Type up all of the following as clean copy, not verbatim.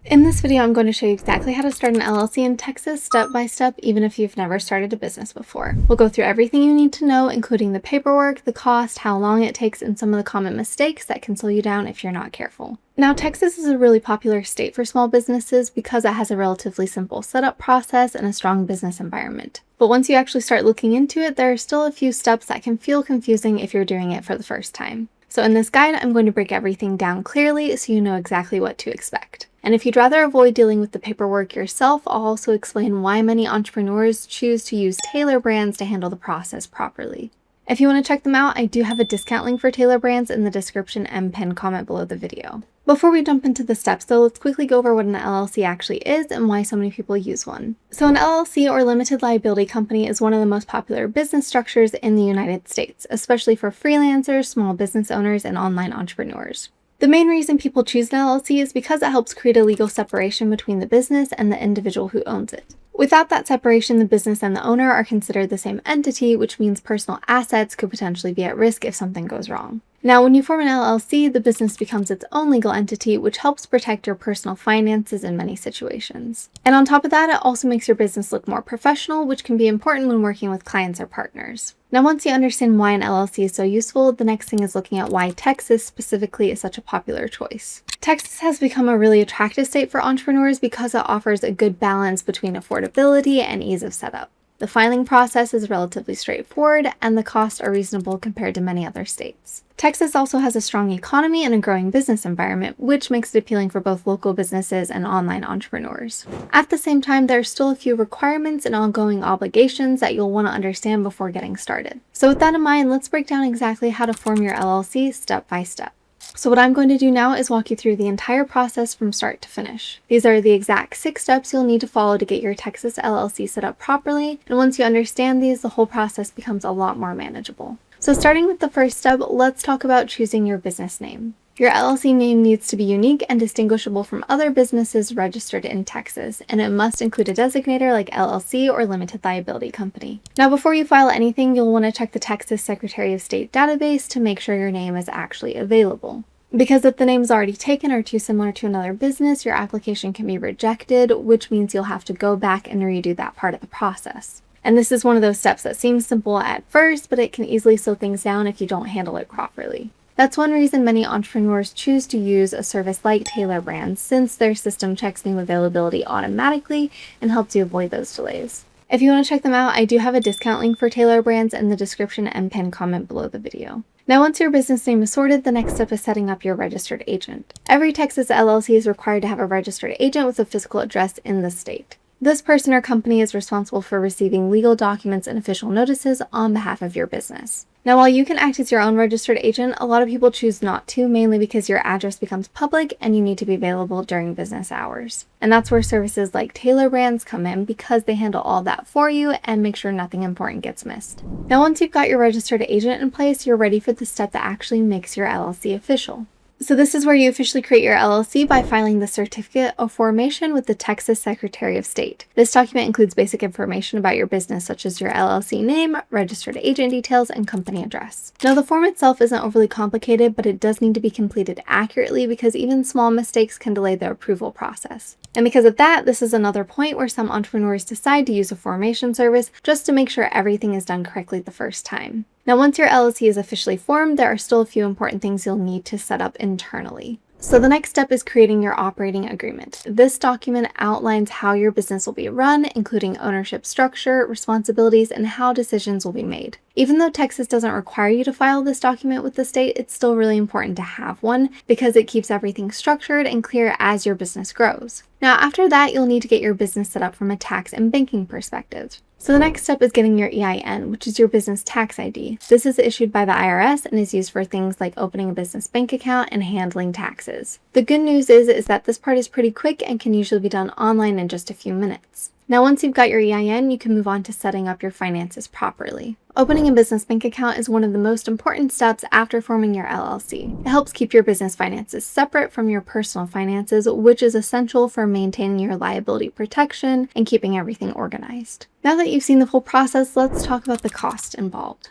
In this video, I'm going to show you exactly how to start an LLC in Texas step by step, even if you've never started a business before. We'll go through everything you need to know, including the paperwork, the cost, how long it takes, and some of the common mistakes that can slow you down if you're not careful. Now, Texas is a really popular state for small businesses because it has a relatively simple setup process and a strong business environment. But once you actually start looking into it, there are still a few steps that can feel confusing if you're doing it for the first time. So in this guide, I'm going to break everything down clearly so you know exactly what to expect. And if you'd rather avoid dealing with the paperwork yourself, I'll also explain why many entrepreneurs choose to use Tailor brands to handle the process properly. If you want to check them out, I do have a discount link for Tailor brands in the description and pinned comment below the video. Before we jump into the steps though, let's quickly go over what an LLC actually is and why so many people use one. So an LLC or limited liability company is one of the most popular business structures in the United States, especially for freelancers, small business owners, and online entrepreneurs. The main reason people choose an LLC is because it helps create a legal separation between the business and the individual who owns it. Without that separation, the business and the owner are considered the same entity, which means personal assets could potentially be at risk if something goes wrong. Now, when you form an LLC, the business becomes its own legal entity, which helps protect your personal finances in many situations. And on top of that, it also makes your business look more professional, which can be important when working with clients or partners. Now, once you understand why an LLC is so useful, the next thing is looking at why Texas specifically is such a popular choice. Texas has become a really attractive state for entrepreneurs because it offers a good balance between affordability and ease of setup. The filing process is relatively straightforward, and the costs are reasonable compared to many other states. Texas also has a strong economy and a growing business environment, which makes it appealing for both local businesses and online entrepreneurs. At the same time, there are still a few requirements and ongoing obligations that you'll want to understand before getting started. So with that in mind, let's break down exactly how to form your LLC step by step. So what I'm going to do now is walk you through the entire process from start to finish. These are the exact 6 steps you'll need to follow to get your Texas LLC set up properly, and once you understand these, the whole process becomes a lot more manageable. So starting with the first step, let's talk about choosing your business name. Your LLC name needs to be unique and distinguishable from other businesses registered in Texas, and it must include a designator like LLC or limited liability company. Now, before you file anything, you'll want to check the Texas Secretary of State database to make sure your name is actually available. Because if the name is already taken or too similar to another business, your application can be rejected, which means you'll have to go back and redo that part of the process. And this is one of those steps that seems simple at first, but it can easily slow things down if you don't handle it properly. That's one reason many entrepreneurs choose to use a service like Tailor brands, since their system checks name availability automatically and helps you avoid those delays. If you want to check them out, I do have a discount link for Tailor brands in the description and pinned comment below the video. Now, once your business name is sorted, the next step is setting up your registered agent. Every Texas LLC is required to have a registered agent with a physical address in the state. This person or company is responsible for receiving legal documents and official notices on behalf of your business. Now, while you can act as your own registered agent, a lot of people choose not to, mainly because your address becomes public and you need to be available during business hours. And that's where services like Tailor brands come in, because they handle all that for you and make sure nothing important gets missed. Now, once you've got your registered agent in place, you're ready for the step that actually makes your LLC official. So this is where you officially create your LLC by filing the Certificate of Formation with the Texas Secretary of State. This document includes basic information about your business, such as your LLC name, registered agent details, and company address. Now, the form itself isn't overly complicated, but it does need to be completed accurately because even small mistakes can delay the approval process. And because of that, this is another point where some entrepreneurs decide to use a formation service just to make sure everything is done correctly the first time. Now, once your LLC is officially formed, there are still a few important things you'll need to set up internally. So the next step is creating your operating agreement. This document outlines how your business will be run, including ownership structure, responsibilities, and how decisions will be made. Even though Texas doesn't require you to file this document with the state, it's still really important to have one because it keeps everything structured and clear as your business grows. Now, after that, you'll need to get your business set up from a tax and banking perspective. So the next step is getting your EIN, which is your business tax ID. This is issued by the IRS and is used for things like opening a business bank account and handling taxes. The good news is that this part is pretty quick and can usually be done online in just a few minutes. Now, once you've got your EIN, you can move on to setting up your finances properly. Opening a business bank account is one of the most important steps after forming your LLC. It helps keep your business finances separate from your personal finances, which is essential for maintaining your liability protection and keeping everything organized. Now that you've seen the full process, let's talk about the cost involved.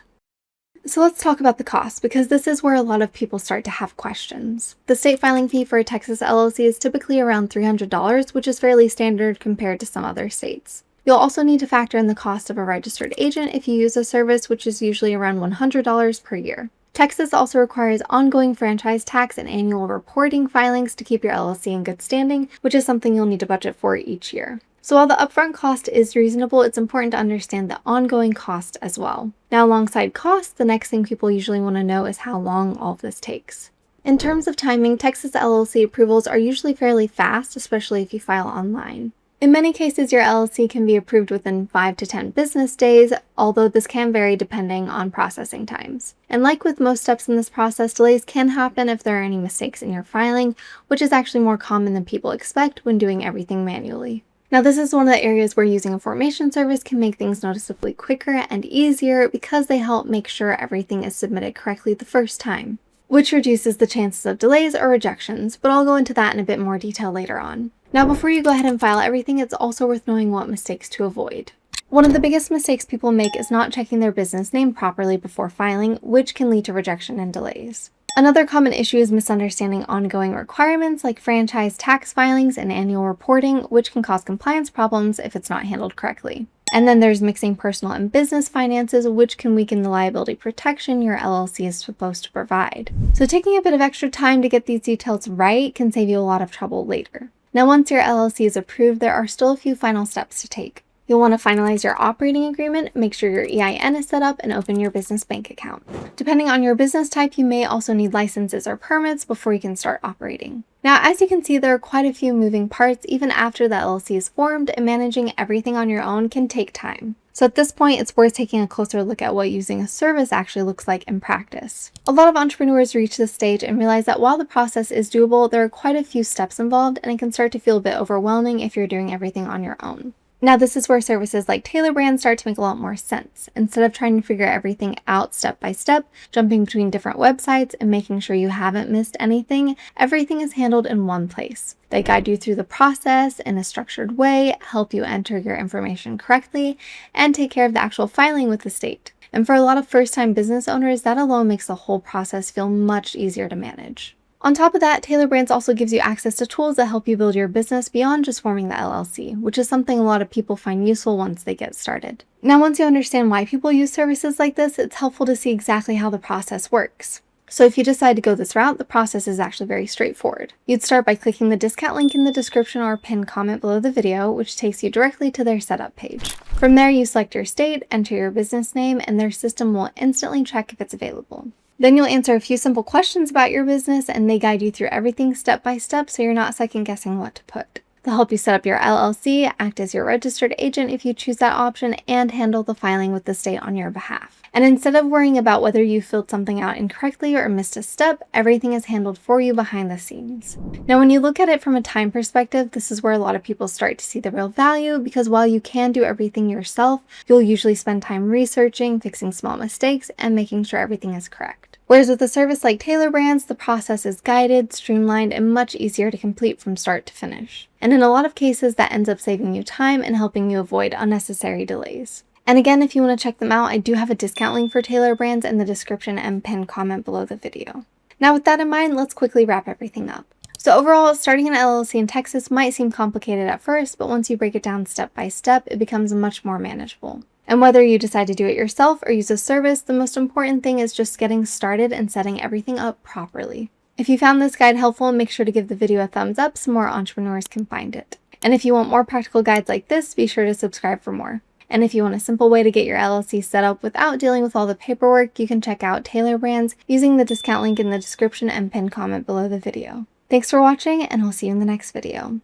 So let's talk about the cost, because this is where a lot of people start to have questions. The state filing fee for a Texas LLC is typically around $300, which is fairly standard compared to some other states. You'll also need to factor in the cost of a registered agent if you use a service, which is usually around $100 per year. Texas also requires ongoing franchise tax and annual reporting filings to keep your LLC in good standing, which is something you'll need to budget for each year. So while the upfront cost is reasonable, it's important to understand the ongoing cost as well. Now, alongside costs, the next thing people usually want to know is how long all of this takes. In terms of timing, Texas LLC approvals are usually fairly fast, especially if you file online. In many cases, your LLC can be approved within 5 to 10 business days, although this can vary depending on processing times. And like with most steps in this process, delays can happen if there are any mistakes in your filing, which is actually more common than people expect when doing everything manually. Now, this is one of the areas where using a formation service can make things noticeably quicker and easier because they help make sure everything is submitted correctly the first time, which reduces the chances of delays or rejections, but I'll go into that in a bit more detail later on. Now, before you go ahead and file everything, it's also worth knowing what mistakes to avoid. One of the biggest mistakes people make is not checking their business name properly before filing, which can lead to rejection and delays. Another common issue is misunderstanding ongoing requirements like franchise tax filings and annual reporting, which can cause compliance problems if it's not handled correctly. And then there's mixing personal and business finances, which can weaken the liability protection your LLC is supposed to provide. So taking a bit of extra time to get these details right can save you a lot of trouble later. Now, once your LLC is approved, there are still a few final steps to take. You'll want to finalize your operating agreement, make sure your EIN is set up, and open your business bank account. Depending on your business type, you may also need licenses or permits before you can start operating. Now, as you can see, there are quite a few moving parts even after the LLC is formed, and managing everything on your own can take time. So at this point, it's worth taking a closer look at what using a service actually looks like in practice. A lot of entrepreneurs reach this stage and realize that while the process is doable, there are quite a few steps involved, and it can start to feel a bit overwhelming if you're doing everything on your own. Now, this is where services like Tailor brands start to make a lot more sense. Instead of trying to figure everything out step by step, jumping between different websites and making sure you haven't missed anything, everything is handled in one place. They guide you through the process in a structured way, help you enter your information correctly, and take care of the actual filing with the state. And for a lot of first-time business owners, that alone makes the whole process feel much easier to manage. On top of that, Tailor Brands also gives you access to tools that help you build your business beyond just forming the LLC, which is something a lot of people find useful once they get started. Now, once you understand why people use services like this, it's helpful to see exactly how the process works. So if you decide to go this route, the process is actually very straightforward. You'd start by clicking the discount link in the description or pinned comment below the video, which takes you directly to their setup page. From there, you select your state, enter your business name, and their system will instantly check if it's available. Then you'll answer a few simple questions about your business, and they guide you through everything step by step so you're not second guessing what to put. They'll help you set up your LLC, act as your registered agent if you choose that option, and handle the filing with the state on your behalf. And instead of worrying about whether you filled something out incorrectly or missed a step, everything is handled for you behind the scenes. Now, when you look at it from a time perspective, this is where a lot of people start to see the real value, because while you can do everything yourself, you'll usually spend time researching, fixing small mistakes, and making sure everything is correct. Whereas with a service like Tailor Brands, the process is guided, streamlined, and much easier to complete from start to finish. And in a lot of cases, that ends up saving you time and helping you avoid unnecessary delays. And again, if you want to check them out, I do have a discount link for Tailor Brands in the description and pinned comment below the video. Now, with that in mind, let's quickly wrap everything up. So overall, starting an LLC in Texas might seem complicated at first, but once you break it down step by step, it becomes much more manageable. And whether you decide to do it yourself or use a service, the most important thing is just getting started and setting everything up properly. If you found this guide helpful, make sure to give the video a thumbs up so more entrepreneurs can find it. And if you want more practical guides like this, be sure to subscribe for more. And if you want a simple way to get your LLC set up without dealing with all the paperwork, you can check out Tailor Brands using the discount link in the description and pinned comment below the video. Thanks for watching, and I'll see you in the next video.